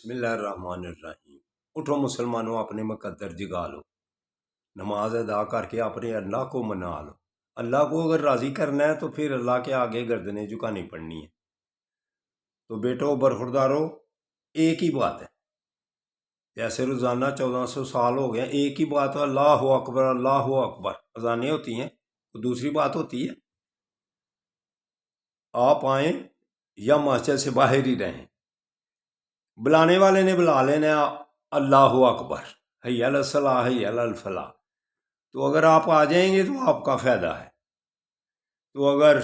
बिस्मिल्लाहिर्रहमानिर्रहीम। उठो मुसलमानों, अपने मुकद्दर जगा लो, नमाज अदा करके अपने अल्लाह को मना लो। अल्लाह को अगर राज़ी करना है तो फिर अल्लाह के आगे गर्दनें झुकानी पड़नी है। तो बेटो बरखुरदारो, एक ही बात है। जैसे रोज़ाना 1400 साल हो गए, एक ही बात है, अल्लाह अकबर अल्लाह अकबर अज़ानें होती हैं। तो दूसरी बात होती है, आप आए या मस्जिद से बाहर ही रहें, बुलाने वाले ने बुला लेना अल्लाह अकबर, हैया अल सलाह हैया अल फलाह। तो अगर आप आ जाएंगे तो आपका फ़ायदा है। तो अगर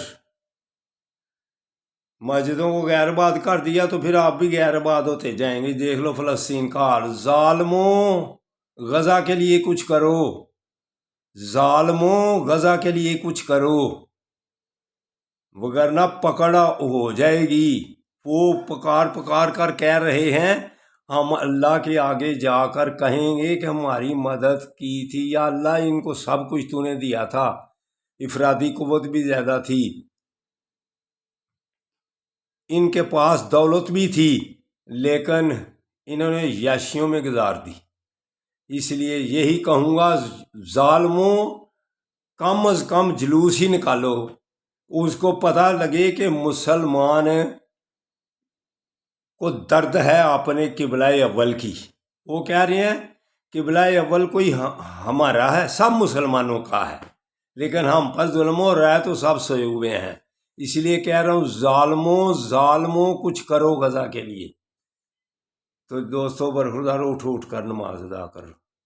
मस्जिदों को गैरबाद कर दिया तो फिर आप भी गैरबाद होते जाएंगे। देख लो फ़लस्तीन का हाल। ज़ालिमों, गज़ा के लिए कुछ करो, ज़ालिमों गज़ा के लिए कुछ करो, वगरना पकड़ हो जाएगी। वो पुकार पुकार कर कह रहे हैं, हम अल्लाह के आगे जाकर कहेंगे कि हमारी मदद की थी या अल्लाह, इनको सब कुछ तूने दिया था, इफरादी कुव्वत भी ज़्यादा थी, इनके पास दौलत भी थी, लेकिन इन्होंने याशियों में गुजार दी। इसलिए यही कहूँगा, ज़ालिमों कम अज़ कम जुलूस ही निकालो, उसको पता लगे कि मुसलमान को दर्द है अपने किबला अव्वल की। वो कह रहे हैं किबला अव्वल कोई हमारा है, सब मुसलमानों का है, लेकिन हम पर जुल्म हो रहा है तो सब सोए हुए हैं। इसलिए कह रहा हूँ, ज़ालिमों ज़ालिमों कुछ करो गज़ा के लिए। तो दोस्तों बरखुरदार, उठ कर नमाज अदा करो।